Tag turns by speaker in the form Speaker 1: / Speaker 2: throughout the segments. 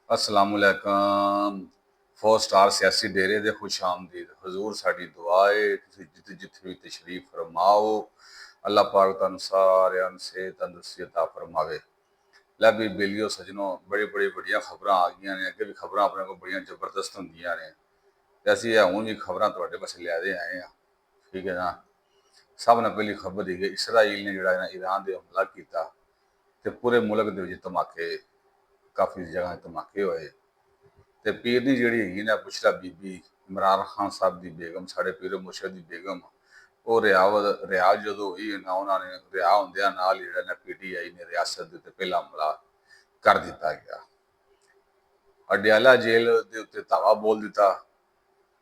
Speaker 1: असलामुअलैकुम। 4 star सियासी डेरे दे खुश आमदीद। हजूर साडी दुआ है तुसीं जिथे जिथे भी तशरीफ फरमाओ, अल्लाह पाक तुहानूं सारिआं नूं सेहत तंदुरुस्ती अता फरमावे। लै भी बेलियो सजनों, बड़ी बड़ी बड़ियां खबरां आ गईयां ने। अगे भी खबरां अपने कोल बड़ियां जबरदस्त हुंदियां ने ते असीं हुण भी खबरां तुहाडे पासे लिआदे आए हां। ठीक है ना। सब नाल पहली खबर ही कि इसराइल ने जिहड़ा ना ईरान ते हमला कीता ते पूरे मुल्क दे विच धमाके, काफ़ी जगह धमाके होए। ते पीर दी जिहड़ी हैगी ना बुशरा बीबी, इमरान खान साहब दी बेगम, साढ़े पीरो मुर्शद दी बेगम, ਉਹ ਰਿਆ ਜਦੋਂ ਹੋਈ ਨਾ, ਉਹਨਾਂ ਨੇ ਰਿਆ ਹੁੰਦਿਆਂ ਨਾਲ ਜਿਹੜਾ ਨਾ PTI ਨੇ ਰਿਆਸਤ ਦੇ ਉੱਤੇ ਪਹਿਲਾ ਹਮਲਾ ਕਰ ਦਿੱਤਾ ਗਿਆ। ਅਡਿਆਲਾ ਜੇਲ੍ਹ ਦੇ ਉੱਤੇ ਧਾਵਾ ਬੋਲ ਦਿੱਤਾ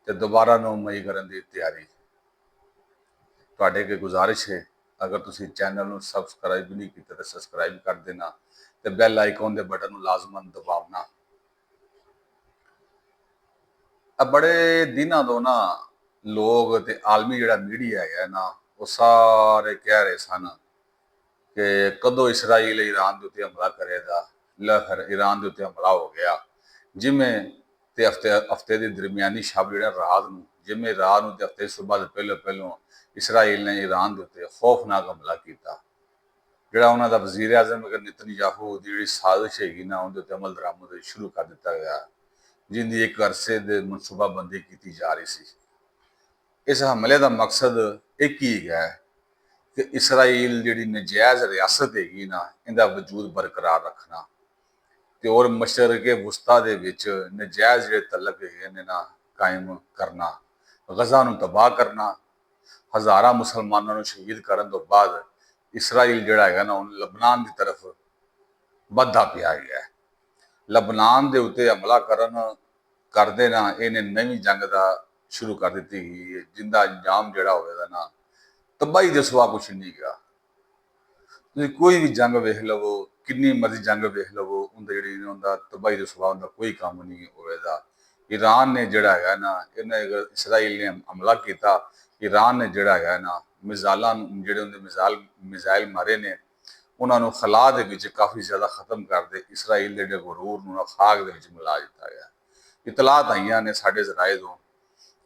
Speaker 1: ਤੇ ਦੁਬਾਰਾ 9 ਮਈ ਕਰਨ ਦੀ ਤਿਆਰੀ। ਤੁਹਾਡੇ ਅੱਗੇ ਗੁਜ਼ਾਰਿਸ਼ ਹੈ, ਅਗਰ ਤੁਸੀਂ ਚੈਨਲ ਨੂੰ ਸਬਸਕ੍ਰਾਈਬ ਨਹੀਂ ਕੀਤਾ ਤਾਂ ਸਬਸਕ੍ਰਾਈਬ ਕਰ ਦੇਣਾ ਤੇ ਬੈਲ ਆਈਕਨ ਦੇ ਬਟਨ ਨੂੰ ਲਾਜ਼ਮਨ ਦਬਾਉਣਾ। ਬੜੇ ਦਿਨਾਂ ਤੋਂ ਨਾ ਲੋਕ ਤੇ ਆਲਮੀ ਜਿਹੜਾ ਮੀਡੀਆ ਹੈਗਾ ਨਾ, ਉਹ ਸਾਰੇ ਕਹਿ ਰਹੇ ਸਨ ਕਿ ਕਦੋਂ ਇਸਰਾਈਲ ਈਰਾਨ ਦੇ ਉੱਤੇ ਹਮਲਾ ਕਰੇਗਾ। ਲੈ ਫਿਰ ਈਰਾਨ ਦੇ ਉੱਤੇ ਹਮਲਾ ਹੋ ਗਿਆ। ਜਿਵੇਂ ਤੇ ਹਫਤੇ ਦੀ ਦਰਮਿਆਨੀ ਸ਼ਬ ਜਿਹੜਾ ਰਾਤ ਨੂੰ, ਜਿਵੇਂ ਰਾਤ ਨੂੰ ਤੇ ਹਫਤੇ ਸੁਬਾਹ ਦੇ ਪਹਿਲੋਂ ਪਹਿਲੋਂ ਇਸਰਾਈਲ ਨੇ ਈਰਾਨ ਦੇ ਉੱਤੇ ਖੌਫਨਾਕ ਹਮਲਾ ਕੀਤਾ। ਜਿਹੜਾ ਉਹਨਾਂ ਦਾ ਵਜ਼ੀਰ ਆਜ਼ਮ ਨਤਨਯਾਹੂ ਦੀ ਜਿਹੜੀ ਸਾਜ਼ਿਸ਼ ਹੈਗੀ ਨਾ, ਉਹਦੇ ਉੱਤੇ ਅਮਲ ਦਰਾਮਦ ਸ਼ੁਰੂ ਕਰ ਦਿੱਤਾ ਗਿਆ, ਜਿੰਦੀ ਇੱਕ ਅਰਸੇ ਦੇ ਮਨਸੂਬਾਬੰਦੀ ਕੀਤੀ ਜਾ ਰਹੀ ਸੀ। ਇਸ ਹਮਲੇ ਦਾ ਮਕਸਦ ਇੱਕ ਹੀ ਹੈਗਾ ਕਿ ਇਸਰਾਈਲ ਜਿਹੜੀ ਨਜਾਇਜ਼ ਰਿਆਸਤ ਹੈਗੀ ਨਾ, ਇਹਦਾ ਵਜੂਦ ਬਰਕਰਾਰ ਰੱਖਣਾ ਤੇ ਔਰ ਮਸ਼ਰਕੇ ਵਸਤਾ ਦੇ ਵਿੱਚ ਨਜਾਇਜ਼ ਜਿਹੜੇ ਤਲਕ ਹੈਗੇ ਨੇ ਨਾ ਕਾਇਮ ਕਰਨਾ, ਗਜ਼ਾ ਨੂੰ ਤਬਾਹ ਕਰਨਾ। ਹਜ਼ਾਰਾਂ ਮੁਸਲਮਾਨਾਂ ਨੂੰ ਸ਼ਹੀਦ ਕਰਨ ਤੋਂ ਬਾਅਦ ਇਸਰਾਈਲ ਜਿਹੜਾ ਹੈਗਾ ਨਾ, ਹੁਣ ਲਬਨਾਨ ਦੀ ਤਰਫ ਵੱਧਦਾ ਪਿਆ ਗਿਆ। ਲਬਨਾਨ ਦੇ ਉੱਤੇ ਹਮਲਾ ਕਰਦੇ ਨਾ ਇਹਨੇ ਨਵੀਂ ਜੰਗ ਦਾ ਸ਼ੁਰੂ ਕਰ ਦਿੱਤੀ ਗਈ ਹੈ, ਜਿੰਦਾ ਅੰਜਾਮ ਜਿਹੜਾ ਹੋਵੇਗਾ ਨਾ ਤਬਾਹੀ ਦੇ ਸਿਵਾ ਕੁਛ ਨਹੀਂ ਗਾ। ਤੁਸੀਂ ਕੋਈ ਵੀ ਜੰਗ ਵੇਖ ਲਵੋ, ਕਿੰਨੀ ਮਰਜ਼ੀ ਜੰਗ ਵੇਖ ਲਵੋ, ਉਹਦਾ ਜਿਹੜੀ ਉਹਦਾ ਤਬਾਹੀ ਦੇ ਸਿਵਾ ਉਹਦਾ ਕੋਈ ਕੰਮ ਨਹੀਂ ਹੋਵੇਗਾ। ਈਰਾਨ ਨੇ ਜਿਹੜਾ ਹੈਗਾ ਨਾ, ਇਹਨੇ ਇਸਰਾਈਲ ਨੇ ਹਮਲਾ ਕੀਤਾ, ਈਰਾਨ ਨੇ ਜਿਹੜਾ ਹੈਗਾ ਨਾ ਮਿਜ਼ਾਇਲਾਂ ਜਿਹੜੇ ਉਹਦੇ ਮਿਜ਼ਾਇਲ ਮਾਰੇ ਨੇ, ਉਹਨਾਂ ਨੂੰ ਖਲਾ ਦੇ ਵਿੱਚ ਕਾਫੀ ਜ਼ਿਆਦਾ ਖਤਮ ਕਰਦੇ ਇਸਰਾਈਲ ਦੇ ਜਿਹੜੇ ਗਰੂਰ ਨੂੰ ਖਾਕ ਦੇ ਵਿੱਚ ਮਿਲਾ ਦਿੱਤਾ ਗਿਆ। ਇਤਲਾਤ ਆਈਆਂ ਨੇ ਸਾਡੇ ਜ਼ਰਾਏ ਤੋਂ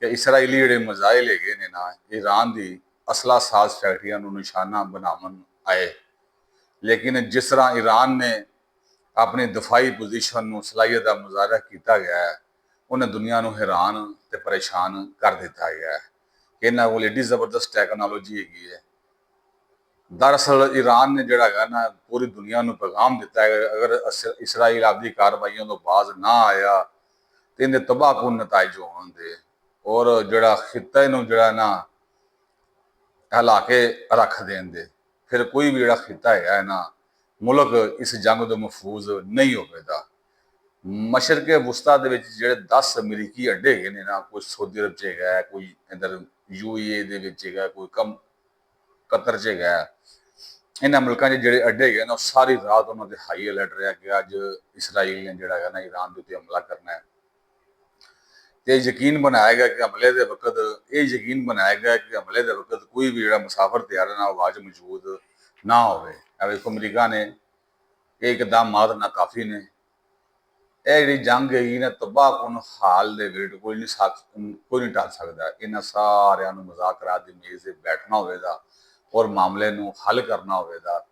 Speaker 1: ਕਿ ਇਸਰਾਈਲੀ ਜਿਹੜੇ ਮਿਜ਼ਾਇਲ ਹੈਗੇ ਨੇ ਨਾ, ਈਰਾਨ ਦੀ ਅਸਲਾ ਸਾਜ਼ ਫੈਕਟਰੀਆਂ ਨੂੰ ਨਿਸ਼ਾਨਾ ਬਣਾਉਣ ਆਏ। ਲੇਕਿਨ ਜਿਸ ਤਰ੍ਹਾਂ ਈਰਾਨ ਨੇ ਆਪਣੀ ਦਫਾਈ ਪੋਜੀਸ਼ਨ ਨੂੰ ਸਲਾਹੀਅਤ ਦਾ ਮੁਜ਼ਾਹਰਾ ਕੀਤਾ ਗਿਆ ਹੈ, ਉਹਨੇ ਦੁਨੀਆ ਨੂੰ ਹੈਰਾਨ ਤੇ ਪਰੇਸ਼ਾਨ ਕਰ ਦਿੱਤਾ ਗਿਆ ਹੈ ਕਿ ਇਹਨਾਂ ਕੋਲ ਏਡੀ ਜ਼ਬਰਦਸਤ ਟੈਕਨੋਲੋਜੀ ਹੈਗੀ ਹੈ। ਦਰਅਸਲ ਈਰਾਨ ਨੇ ਜਿਹੜਾ ਹੈਗਾ ਨਾ ਪੂਰੀ ਦੁਨੀਆ ਨੂੰ ਪੈਗਾਮ ਦਿੱਤਾ ਹੈ, ਅਗਰ ਇਸਰਾਈਲ ਆਪਦੀ ਕਾਰਵਾਈਆਂ ਤੋਂ ਬਾਜ਼ ਨਾ ਆਇਆ ਤੇ ਇਹਦੇ ਤਬਾਹਕੁਨ ਨਤਾਇਜ ਹੋਣਗੇ ਔਰ ਜਿਹੜਾ ਖਿੱਤੇ ਨੂੰ ਜਿਹੜਾ ਨਾ ਹਿਲਾ ਕੇ ਰੱਖ ਦੇਣਗੇ। ਫਿਰ ਕੋਈ ਵੀ ਜਿਹੜਾ ਖਿੱਤਾ ਹੈਗਾ ਨਾ ਮੁਲਕ ਇਸ ਜੰਗ ਤੋਂ ਮਹਿਫੂਜ਼ ਨਹੀਂ ਹੋਵੇਗਾ। ਮਸ਼ਰਕੇ ਵਸਤਾ ਦੇ ਵਿੱਚ ਜਿਹੜੇ 10 ਅਮਰੀਕੀ ਅੱਡੇ ਹੈਗੇ ਨੇ ਨਾ, ਕੋਈ ਸਾਊਦੀ ਅਰਬ 'ਚ ਹੈਗਾ, ਕੋਈ ਇੱਧਰ UAE ਦੇ ਵਿੱਚ ਹੈਗਾ, ਕੋਈ ਕਤਰ 'ਚ ਹੈਗਾ। ਇਹਨਾਂ ਮੁਲਕਾਂ 'ਚ ਜਿਹੜੇ ਅੱਡੇ ਹੈਗੇ ਨਾ, ਉਹ ਸਾਰੀ ਰਾਤ ਉਹਨਾਂ ਦੇ ਹਾਈ ਅਲਰਟ ਰਿਹਾ ਕਿ ਅੱਜ ਇਸਰਾਈਲ ਨੇ ਜਿਹੜਾ ਹੈਗਾ ਨਾ ਈਰਾਨ ਦੇ ਉੱਤੇ ਹਮਲਾ ਕਰਨਾ ਹੈ। ਤੇ ਯਕੀਨ ਬਣਾਇਆ ਗਿਆ ਕਿ ਹਮਲੇ ਦੇ ਵਕਤ ਹਮਲੇ ਦੇ ਵਕਤ ਕੋਈ ਵੀ ਜਿਹੜਾ ਮੁਸਾਫਰ ਤਿਆਰ ਨਾ ਆਵਾਜ਼ ਮੌਜੂਦ ਨਾ ਹੋਵੇ। ਇਹ ਵੇਖੋ ਅਮਰੀਕਾ ਨੇ ਇਹ ਇਕਦਾਮਾਤ ਨਾਕਾਫੀ ਨੇ। ਇਹ ਜਿਹੜੀ ਜੰਗ ਹੈਗੀ ਨਾ ਤਬਾਹਕੁਨ ਹਾਲ ਦੇ ਵਿੱਚ ਕੋਈ ਨਹੀਂ ਟਾਲ ਸਕਦਾ। ਇਹਨਾਂ ਸਾਰਿਆਂ ਨੂੰ ਮੁਜ਼ਾਕਰਾਤ ਦੀ ਮੇਜ਼ ਤੇ ਬੈਠਣਾ ਹੋਵੇਗਾ ਔਰ ਮਾਮਲੇ ਨੂੰ ਹੱਲ ਕਰਨਾ ਹੋਵੇਗਾ।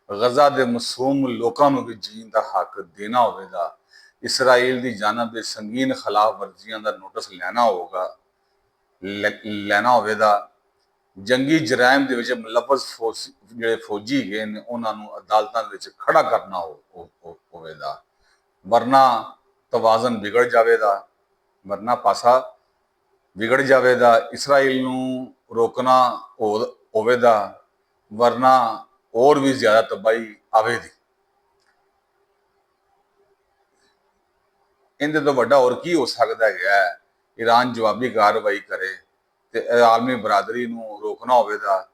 Speaker 1: ਗਜ਼ਾ ਦੇ ਮਾਸੂਮ ਲੋਕਾਂ ਨੂੰ ਵੀ ਜੀਣ ਦਾ ਹੱਕ ਦੇਣਾ ਹੋਵੇਗਾ। ਇਸਰਾਈਲ ਦੀ ਜਾਨਬ ਦੇ ਸੰਗੀਨ ਖਿਲਾਫ ਵਰਜ਼ੀਆਂ ਦਾ ਨੋਟਿਸ ਲੈਣਾ ਹੋਵੇਗਾ। ਜੰਗੀ ਜਰਾਇਮ ਦੇ ਵਿੱਚ ਮੁਲਵਸ ਜਿਹੜੇ ਫੌਜੀ ਹੈਗੇ ਨੇ ਉਹਨਾਂ ਨੂੰ ਅਦਾਲਤਾਂ ਵਿੱਚ ਖੜਾ ਕਰਨਾ ਹੋਵੇਗਾ, ਵਰਨਾ ਤਵਾਜ਼ਨ ਵਿਗੜ ਜਾਵੇਗਾ, ਵਰਨਾ ਪਾਸਾ ਵਿਗੜ ਜਾਵੇਗਾ। ਇਸਰਾਈਲ ਨੂੰ ਰੋਕਣਾ ਹੋਵੇਗਾ, ਵਰਨਾ ਹੋਰ ਵੀ ਜ਼ਿਆਦਾ ਤਬਾਹੀ ਆਵੇਗੀ। ਇਹਦੇ ਤੋਂ ਵੱਡਾ ਹੋਰ ਕੀ ਹੋ ਸਕਦਾ ਹੈਗਾ। ਈਰਾਨ ਜਵਾਬੀ ਕਾਰਵਾਈ ਕਰੇ ਤੇ ਆਲਮੀ ਬਰਾਦਰੀ ਨੂੰ ਰੋਕਣਾ ਹੋਵੇਗਾ।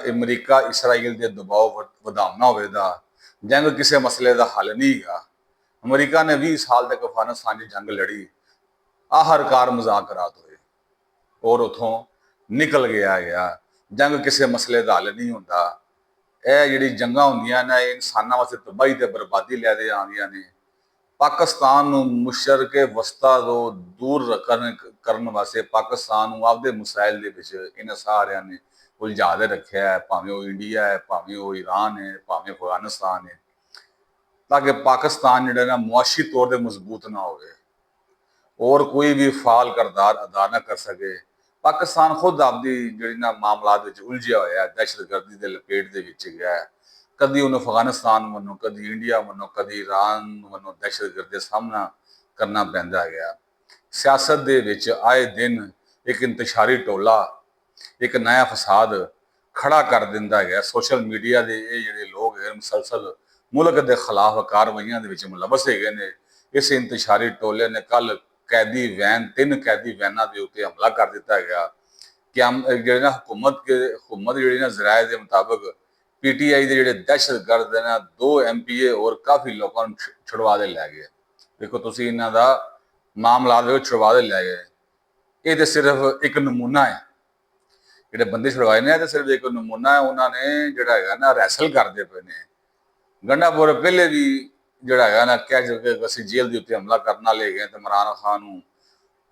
Speaker 1: ਅਮਰੀਕਾ ਇਸਰਾਈਲ ਦੇ ਦਬਾਅ ਵਧਾਉਣਾ ਹੋਵੇਗਾ। ਜੰਗ ਕਿਸੇ ਮਸਲੇ ਦਾ ਹੱਲ ਨਹੀਂ ਹੈਗਾ। ਅਮਰੀਕਾ ਨੇ 20 ਸਾਲ ਤੱਕ ਅਫਗਾਨਿਸਤਾਨ 'ਚ ਜੰਗ ਲੜੀ, ਆਖਰਕਾਰ ਮੁਜ਼ਾਕਰਾਤ ਹੋਏ ਔਰ ਉਥੋਂ ਨਿਕਲ ਗਿਆ। ਜੰਗ ਕਿਸੇ ਮਸਲੇ ਦਾ ਹੱਲ ਨਹੀਂ ਹੁੰਦਾ। ਇਹ ਜਿਹੜੀ ਜੰਗਾਂ ਹੁੰਦੀਆਂ ਨੇ, ਇਨਸਾਨਾਂ ਵਾਸਤੇ ਤਬਾਹੀ ਤੇ ਬਰਬਾਦੀ ਲੈ ਕੇ ਆਉਂਦੀਆਂ ਨੇ। ਪਾਕਿਸਤਾਨ ਨੂੰ ਮੁਸ਼ਰਕੇ ਵਸਤਾ ਤੋਂ ਦੂਰ ਕਰਨ ਵਾਸਤੇ ਪਾਕਿਸਤਾਨ ਨੂੰ ਆਪਦੇ ਮਸਾਇਲ ਦੇ ਵਿੱਚ ਇਹਨਾਂ ਸਾਰਿਆਂ ਨੇ ਉਲਝਾ ਦੇ ਰੱਖਿਆ ਹੈ, ਭਾਵੇਂ ਉਹ ਇੰਡੀਆ ਹੈ, ਭਾਵੇਂ ਉਹ ਈਰਾਨ ਹੈ, ਭਾਵੇਂ ਅਫਗਾਨਿਸਤਾਨ ਹੈ, ਤਾਂ ਕਿ ਪਾਕਿਸਤਾਨ ਜਿਹੜਾ ਨਾ ਮੁਆਸ਼ੀ ਤੌਰ ਤੇ ਮਜ਼ਬੂਤ ਨਾ ਹੋਵੇ ਔਰ ਕੋਈ ਵੀ ਫਾਲ ਕਰਦਾਰ ਅਦਾ ਨਾ ਕਰ ਸਕੇ। ਪਾਕਿਸਤਾਨ ਖੁਦ ਆਪਦੀ ਜਿਹੜੀ ਨਾ ਮਾਮਲਾਤ ਵਿੱਚ ਉਲਝਿਆ ਹੋਇਆ ਹੈ, ਦਹਿਸ਼ਤਗਰਦੀ ਦੇ ਲਪੇਟ ਦੇ ਵਿੱਚ ਗਿਆ ਹੈ। ਕਦੀ ਉਹਨੂੰ ਅਫਗਾਨਿਸਤਾਨ ਵੱਲੋਂ, ਕਦੀ ਇੰਡੀਆ ਵੱਲੋਂ, ਕਦੀ ਈਰਾਨ ਵੱਲੋਂ ਦਹਿਸ਼ਤਗਰਦੀ ਦਾ ਸਾਹਮਣਾ ਕਰਨਾ ਪੈਂਦਾ ਗਿਆ। ਸਿਆਸਤ ਦੇ ਵਿੱਚ ਆਏ ਦਿਨ ਇੱਕ ਇੰਤਸ਼ਾਰੀ ਟੋਲਾ ਇੱਕ ਨया ਫਸਾਦ ਖੜਾ ਕਰ ਦਿੰਦਾ ਹੈ। ਸੋਸ਼ਲ ਮੀਡੀਆ ਦੇ ਇਹ ਜਿਹੜੇ ਲੋਕ ਹੈ ਮੁਸਲਸਲ ਮੁਲਕ ਦੇ ਖਿਲਾਫ ਕਾਰਵਾਈਆਂ ਦੇ ਵਿੱਚ ਮੁਲਵਸ ਹੈਗੇ ਨੇ। ਇਸ ਇੰਤਸ਼ਾਰੀ ਟੋਲੇ ਨੇ ਕੱਲ ਕੈਦੀ ਵੈਨ 3 ਕੈਦੀ ਵੈਨਾਂ ਦੇ ਉੱਤੇ ਹਮਲਾ ਕਰ ਦਿੱਤਾ ਗਿਆ ਕਿ ਜਿਹੜੇ ਨਾ ਹਕੂਮਤ ਜਿਹੜੀ ਨਾ ਜ਼ਰਾਏ ਦੇ ਮੁਤਾਬਕ ਪੀਟੀਆਈ ਦੇ ਜਿਹੜੇ ਦਹਿਸ਼ਤਗਰਦ ਨੇ 2 MPA ਔਰ ਕਾਫੀ ਲੋਕਾਂ ਨੂੰ ਛੁਡਵਾ ਦੇ ਲੈ ਗਏ। ਦੇਖੋ ਤੁਸੀਂ ਇਹਨਾਂ ਦਾ ਮਾਮਲਾ ਦੇ ਛੁਡਵਾ ਦੇ ਲੈ ਗਏ। ਇਹ ਤੇ ਸਿਰਫ ਇੱਕ ਨਮੂਨਾ ਹੈ, ਜਿਹੜੇ ਬੰਦੇ ਛੁਡਵਾਏ ਨੇ ਤੇ ਸਿਰਫ ਇੱਕ ਨਮੂਨਾ ਹੈ। ਉਹਨਾਂ ਨੇ ਜਿਹੜਾ ਹੈਗਾ ਨਾ ਰੈਸਲ ਕਰਦੇ ਪਏ ਨੇ। ਗੰਡਾਪੁਰ ਪਹਿਲੇ ਵੀ ਜਿਹੜਾ ਹੈਗਾ ਨਾ ਕਹਿ ਚੁੱਕੇ ਅਸੀਂ ਜੇਲ੍ਹ ਦੇ ਉੱਤੇ ਹਮਲਾ ਕਰਨ ਵਾਲੇ ਹੈਗੇ ਤੇ ਇਮਰਾਨ ਖਾਨ ਨੂੰ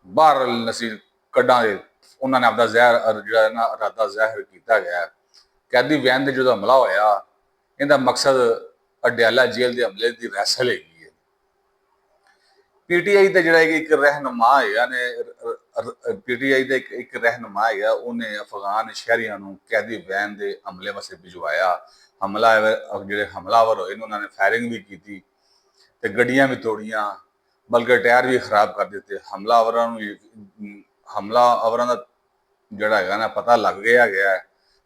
Speaker 1: ਬਾਹਰ ਅਸੀਂ ਕੱਢਾਂਗੇ। ਉਹਨਾਂ ਨੇ ਆਪਦਾ ਜ਼ਹਿਰ ਜਿਹੜਾ ਨਾ ਇਰਾਦਾ ਜ਼ਾਹਿਰ ਕੀਤਾ ਗਿਆ। ਕੈਦੀ ਵੈਨ ਦੇ ਜਦੋਂ ਹਮਲਾ ਹੋਇਆ, ਇਹਦਾ ਮਕਸਦ ਅਡਿਆਲਾ ਜੇਲ੍ਹ ਦੇ ਹਮਲੇ ਦੀ ਰੈਸਲ ਹੈਗੀ ਹੈ। ਪੀਟੀਆਈ ਦਾ ਜਿਹੜਾ ਇੱਕ ਰਹਿਨੁਮਾ ਹੈਗਾ ਨੇ, ਪੀਟੀਆਈ ਦਾ ਇੱਕ ਰਹਿਨੁਮਾ ਹੈਗਾ, ਉਹਨੇ ਅਫਗਾਨ ਸ਼ਹਿਰੀਆਂ ਨੂੰ ਕੈਦੀ ਵੈਨ ਦੇ ਹਮਲੇ ਵਾਸਤੇ ਭਿਜਵਾਇਆ। ਜਿਹੜੇ ਹਮਲਾਵਰ ਹੋਏ ਨੇ ਉਹਨਾਂ ਨੇ ਫਾਇਰਿੰਗ ਵੀ ਕੀਤੀ ਤੇ ਗੱਡੀਆਂ ਵੀ ਤੋੜੀਆਂ, ਬਲਕਿ ਟਾਇਰ ਵੀ ਖਰਾਬ ਕਰ ਦਿੱਤੇ। ਹਮਲਾਵਰਾਂ ਦਾ ਜਿਹੜਾ ਹੈਗਾ ਨਾ ਪਤਾ ਲੱਗ ਗਿਆ।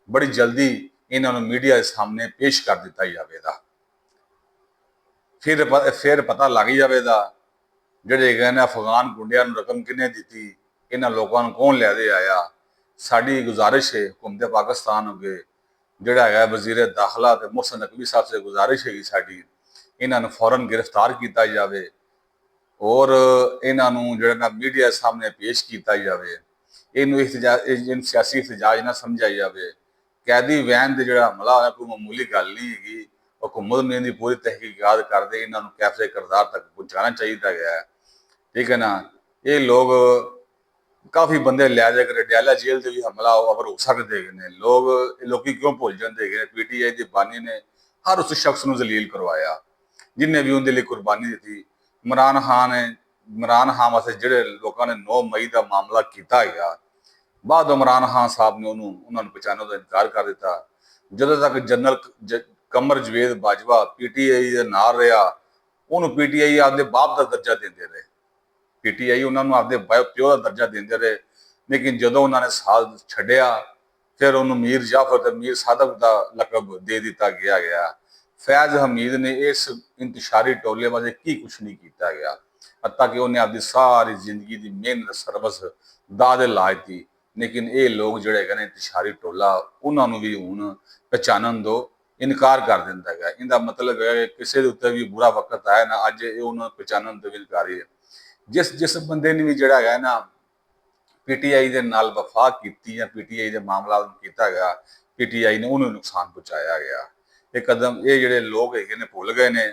Speaker 1: ਬੜੀ ਜਲਦੀ ਇਹਨਾਂ ਨੂੰ ਮੀਡੀਆ ਦੇ ਸਾਹਮਣੇ ਪੇਸ਼ ਕਰ ਦਿੱਤਾ ਜਾਵੇਗਾ। ਫਿਰ ਪਤਾ ਲੱਗ ਜਾਵੇਗਾ ਜਿਹੜੇ ਹੈਗੇ ਨੇ ਅਫਗਾਨ ਗੁੰਡਿਆਂ ਨੂੰ ਰਕਮ ਕਿਹਨੇ ਦਿੱਤੀ, ਇਹਨਾਂ ਲੋਕਾਂ ਨੂੰ ਕੌਣ ਲੈ ਦੇ ਆਇਆ। ਸਾਡੀ ਗੁਜ਼ਾਰਿਸ਼ ਹੈ ਹੁਕੂਮਤ ਪਾਕਿਸਤਾਨ ਅੱਗੇ, ਜਿਹੜਾ ਹੈਗਾ ਵਜ਼ੀਰ ਦਾਖਲਾ ਤੇ ਮੁਹਸਨ ਨਕवी ਸਾਹਿਬ ਸੇ ਗੁਜ਼ਾਰਿਸ਼ ਹੈਗੀ ਸਾਡੀ, ਇਹਨਾਂ ਨੂੰ ਫੌਰਨ ਗ੍ਰਿਫਤਾਰ ਕੀਤਾ ਜਾਵੇ ਔਰ ਇਹਨਾਂ ਨੂੰ ਜਿਹੜਾ ਨਾ ਮੀਡੀਆ ਸਾਹਮਣੇ ਪੇਸ਼ ਕੀਤਾ ਜਾਵੇ। ਇਹਨੂੰ ਸਿਆਸੀ ਇhtਜਾਜ ਨਾ ਸਮਝਿਆ ਜਾਵੇ। ਕੈਦੀ ਵੈਨ ਦੇ ਜਿਹੜਾ ਹਮਲਾ ਹੋਇਆ ਕੋਈ ਮਾਮੂਲੀ ਗੱਲ ਨਹੀਂ ਹੈਗੀ। ਹੁਕੂਮਤ ਨੇ ਇਹਦੀ ਪੂਰੀ ਤਹਿਕੀਕਾਤ ਕਰਦੇ ਇਹਨਾਂ ਨੂੰ ਕੈਫੇ ਕਰਦਾਰ ਤੱਕ ਪਹੁੰਚਾਉਣਾ ਚਾਹੀਦਾ ਹੈ। ਠੀਕ ਹੈ ਨਾ। ਇਹ ਲੋਕ ਕਾਫੀ ਬੰਦੇ ਲੈ ਜਾ ਕੇ ਅਡਿਆਲਾ ਜੇਲ੍ਹ ਤੇ ਵੀ ਹਮਲਾ ਹੋ ਸਕਦੇ ਨੇ। ਲੋਕੀ ਕਿਉਂ ਭੁੱਲ ਜਾਂਦੇ ਹੈਗੇ? ਪੀਟੀਆਈ ਦੇ ਬਾਨੀ ਨੇ ਹਰ ਉਸ ਸ਼ਖਸ ਨੂੰ ਜ਼ਲੀਲ ਕਰਵਾਇਆ ਜਿਨੇ ਵੀ ਉਹਦੇ ਲਈ ਕੁਰਬਾਨੀ ਦਿੱਤੀ। ਇਮਰਾਨ ਖਾਨ ਵਾਸਤੇ ਜਿਹੜੇ ਲੋਕਾਂ ਨੇ 9 ਮਈ ਦਾ ਮਾਮਲਾ ਕੀਤਾ ਹੈਗਾ, ਬਾਅਦ ਇਮਰਾਨ ਖਾਨ ਸਾਹਿਬ ਨੇ ਉਹਨਾਂ ਨੂੰ ਪਛਾਣਨ ਦਾ ਇਨਕਾਰ ਕਰ ਦਿੱਤਾ। ਜਦੋਂ ਤੱਕ ਜਨਰਲ ਕਮਰ ਜਵੇਦ ਬਾਜਵਾ ਪੀਟੀਆਈ ਦੇ ਨਾਲ ਰਿਹਾ, ਉਹਨੂੰ ਪੀਟੀਆਈ ਆਪਦੇ ਬਾਪ ਦਾ ਦਰਜਾ ਦਿੰਦੇ ਰਹੇ। ਪੀਟੀਆਈ ਉਹਨਾਂ ਨੂੰ ਆਪਦੇ ਪਿਓ ਦਾ ਦਰਜਾ ਦਿੰਦੇ ਰਹੇ। ਲੇਕਿਨ ਜਦੋਂ ਉਹਨਾਂ ਨੇ ਸਾਥ ਛੱਡਿਆ, ਫਿਰ ਉਹਨੂੰ ਮੀਰ ਜਾਫਰ ਤੇ ਮੀਰ ਸਾਦਕ ਦਾ ਲਕਬ ਦੇ ਦਿੱਤਾ ਗਿਆ। ਫੈਜ਼ ਹਮੀਦ ਨੇ ਇਸ ਇੰਤਸ਼ਾਰੀ ਟੋਲੇ ਵਾਸਤੇ ਕੀ ਕੁਛ ਨਹੀਂ ਕੀਤਾ ਗਿਆ, ਹੱਤਾ ਕਿ ਉਹਨੇ ਆਪਦੀ ਸਾਰੀ ਜ਼ਿੰਦਗੀ ਦੀ ਮਿਹਨਤ ਸਰਵਸ ਦਾਅ ਦੇ ਲਾ ਦਿੱਤੀ। ਲੇਕਿਨ ਇਹ ਲੋਕ ਜਿਹੜੇ ਹੈਗੇ ਨੇ ਇੰਤਸ਼ਾਰੀ ਟੋਲਾ, ਉਹਨਾਂ ਨੂੰ ਵੀ ਹੁਣ ਪਛਾਣਨ ਤੋਂ ਇਨਕਾਰ ਕਰ ਦਿੰਦਾ ਹੈਗਾ। ਇਹਦਾ ਮਤਲਬ ਹੈ ਕਿਸੇ ਦੇ ਉੱਤੇ ਵੀ ਬੁਰਾ ਵਕਤ ਆਇਆ ਨਾ, ਅੱਜ ਇਹ ਉਹਨਾਂ ਨੂੰ ਪਛਾਣਨ ਤੋਂ ਵੀ ਇਨਕਾਰੀ ਹੈ। ਜਿਸ ਬੰਦੇ ਨੇ ਵੀ ਜਿਹੜਾ ਹੈਗਾ ਨਾ ਪੀਟੀਆਈ ਦੇ ਨਾਲ ਵਫਾ ਕੀਤੀ ਜਾਂ ਪੀਟੀਆਈ ਦੇ ਮਾਮਲਾ ਨੂੰ ਕੀਤਾ ਗਿਆ, ਪੀਟੀਆਈ ਨੇ ਉਹਨੂੰ ਨੁਕਸਾਨ ਪਹੁੰਚਾਇਆ ਗਿਆ। ਇਹ ਕਦਮ ਇਹ ਜਿਹੜੇ ਲੋਕ ਹੈਗੇ ਨੇ ਭੁੱਲ ਗਏ ਨੇ।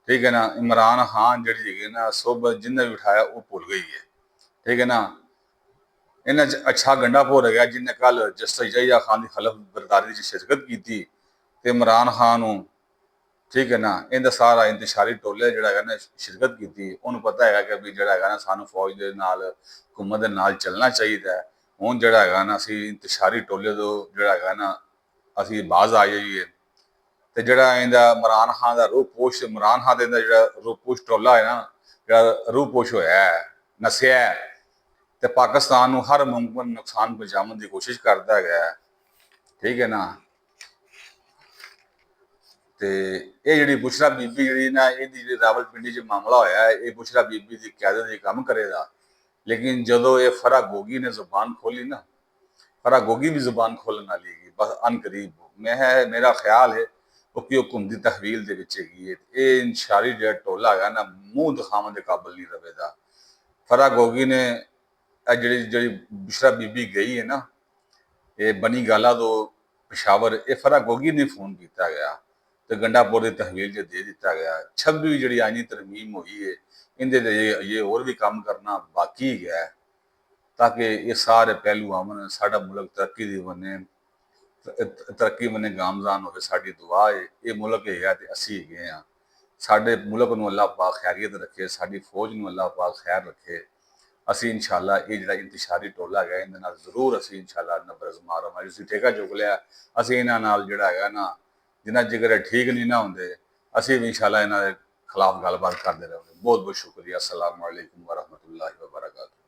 Speaker 1: ਠੀਕ ਹੈ ਨਾ। ਇਮਰਾਨ ਖਾਨ ਜਿਹੜੀ ਹੈਗੀ ਨਾ ਸੋਬਤ ਜਿੰਨੇ ਵੀ ਉਠਾਇਆ ਉਹ ਭੁੱਲ ਗਈ ਹੈ। ਠੀਕ ਹੈ ਨਾ। ਇਹਨਾਂ 'ਚ ਅੱਛਾ ਗੰਡਾਪੁਰ ਹੈਗਾ ਜਿਹਨੇ ਕੱਲ ਜਸਟਿਸ ਯਹੀਆ ਖਾਨ ਦੀ ਖਲਫ ਬਰਦਾਰੀ 'ਚ ਸ਼ਿਰਕਤ ਕੀਤੀ ਤੇ ਇਮਰਾਨ ਖਾਨ ਨੂੰ, ਠੀਕ ਹੈ ਨਾ, ਇਹਦਾ ਸਾਰਾ ਇੰਤਸ਼ਾਰੀ ਟੋਲੇ ਜਿਹੜਾ ਹੈਗਾ ਨਾ ਸ਼ਿਰਕਤ ਕੀਤੀ। ਉਹਨੂੰ ਪਤਾ ਹੈਗਾ ਕਿ ਵੀ ਜਿਹੜਾ ਹੈਗਾ ਨਾ ਸਾਨੂੰ ਫੌਜ ਦੇ ਨਾਲ, ਹੁਕੂਮਤ ਦੇ ਨਾਲ ਚੱਲਣਾ ਚਾਹੀਦਾ ਹੈ। ਹੁਣ ਜਿਹੜਾ ਹੈਗਾ ਨਾ ਅਸੀਂ ਇੰਤਸ਼ਾਰੀ ਟੋਲੇ ਤੋਂ ਜਿਹੜਾ ਹੈਗਾ ਨਾ ਅਸੀਂ ਬਾਜ਼ ਆ ਜਾਈਏ। ਤੇ ਜਿਹੜਾ ਇਹਦਾ ਇਮਰਾਨ ਖਾਨ ਦਾ ਇਮਰਾਨ ਖਾਨ ਦਾ ਜਿਹੜਾ ਰੂਪੋਸ਼ ਟੋਲਾ ਹੈ ਨਾ, ਜਿਹੜਾ ਰੂਪੋਸ਼ ਹੋਇਆ ਹੈ, ਨਸਿਆ ਤੇ ਪਾਕਿਸਤਾਨ ਨੂੰ ਹਰ ਮੁਮਕਿਨ ਨੁਕਸਾਨ ਪਹੁੰਚਾਉਣ ਦੀ ਕੋਸ਼ਿਸ਼ ਕਰਦਾ ਹੈਗਾ। ਠੀਕ ਹੈ ਨਾ। ਤੇ ਇਹ ਜਿਹੜੀ ਬੁਸ਼ਰਾ ਬੀਬੀ ਜਿਹੜੀ ਨਾ ਇਹਦੀ ਜਿਹੜੀ ਰਾਵਲਪਿੰਡੀ 'ਚ ਮਾਮਲਾ ਹੋਇਆ ਹੈ, ਇਹ ਬੁਸ਼ਰਾ ਬੀਬੀ ਦੀ ਕਿਆਦਤ ਦੇ ਕੰਮ ਕਰੇਗਾ। ਲੇਕਿਨ ਜਦੋਂ ਇਹ ਫਰਾ ਗੋਗੀ ਨੇ ਜ਼ੁਬਾਨ ਖੋਲੀ ਨਾ, ਫਰਾ ਗੋਗੀ ਵੀ ਜ਼ੁਬਾਨ ਖੋਲਣ ਵਾਲੀ ਹੈਗੀ ਬਸ ਅਨਕਰੀਬ। ਮੇਰਾ ਖਿਆਲ ਹੈ ਕਿ ਉਹ ਹੁਕਮ ਦੀ ਤਹਵੀਲ ਦੇ ਵਿੱਚ ਹੈਗੀ ਹੈ। ਇਹ ਇੰਤਸ਼ਾਰੀ ਜਿਹੜਾ ਟੋਲਾ ਹੈਗਾ ਨਾ ਮੂੰਹ ਦਿਖਾਉਣ ਦੇ ਕਾਬਲ ਨਹੀਂ ਰਵੇਗਾ। ਫਰਾ ਗੋਗੀ ਨੇ ਜਿਹੜੀ ਬੁਸ਼ਰਾ ਬੀਬੀ ਗਈ ਹੈ ਨਾ, ਇਹ ਬਨੀ ਗਾਲਾ ਤੋਂ ਪਸ਼ਾਵਰ, ਇਹ ਫਰਾ ਗੋਗੀ ਨੇ ਫੋਨ ਕੀਤਾ ਗਿਆ ਤੇ ਗੰਡਾਪੁਰ ਦੀ ਤਹਿਵੀਲ 'ਚ ਦੇ ਦਿੱਤਾ ਗਿਆ। 26 ਜਿਹੜੀ ਆਈਨੀ ਤਰਮੀਮ ਹੋਈ ਹੈ, ਇਹਦੇ ਤੇ ਇਹ ਹੋਰ ਵੀ ਕੰਮ ਕਰਨਾ ਬਾਕੀ ਹੈ, ਤਾਂ ਕਿ ਇਹ ਸਾਰੇ ਪਹਿਲੂ ਆਵਣ, ਸਾਡਾ ਮੁਲਕ ਤਰੱਕੀ ਦੀ ਬਣੇ, ਤਰੱਕੀ ਬਣੇ, ਗਾਮਜ਼ਾਨ ਹੋਵੇ। ਸਾਡੀ ਦੁਆ ਹੈ, ਇਹ ਮੁਲਕ ਹੈਗਾ ਤੇ ਅਸੀਂ ਹੈਗੇ ਹਾਂ। ਸਾਡੇ ਮੁਲਕ ਨੂੰ ਅੱਲਾਹ ਪਾਕ ਖੈਰੀਅਤ ਰੱਖੇ, ਸਾਡੀ ਫੌਜ ਨੂੰ ਅੱਲਾਹ ਪਾਕ ਖੈਰ ਰੱਖੇ। ਅਸੀਂ ਇਨਸ਼ਾਅੱਲਾ ਇਹ ਜਿਹੜਾ ਇੰਤਸ਼ਾਰੀ ਟੋਲਾ ਹੈਗਾ, ਇਹਦੇ ਨਾਲ ਜ਼ਰੂਰ ਅਸੀਂ ਇਨਸ਼ਾਅੱਲਾ ਨਬਰਜ਼ ਮਾਰਾਂਗੇ। ਅਸੀਂ ਠੇਕਾ ਚੁੱਕ ਲਿਆ, ਅਸੀਂ ਇਹਨਾਂ ਨਾਲ ਜਿਹੜਾ ਹੈਗਾ ਨਾ, ਜਿੰਨਾ ਜਿਗਰ ਠੀਕ ਨਹੀਂ ਨਾ ਹੁੰਦੇ, ਅਸੀਂ ਵੀ ਇਨਸ਼ਾਅੱਲਾ ਇਹਨਾਂ ਦੇ ਖਿਲਾਫ ਗੱਲਬਾਤ ਕਰਦੇ ਰਹਾਂਗੇ। ਬਹੁਤ ਬਹੁਤ ਸ਼ੁਕਰੀਆ। अस्सलाम वालेकुम व रहमतुल्लाहि व बरकातहू।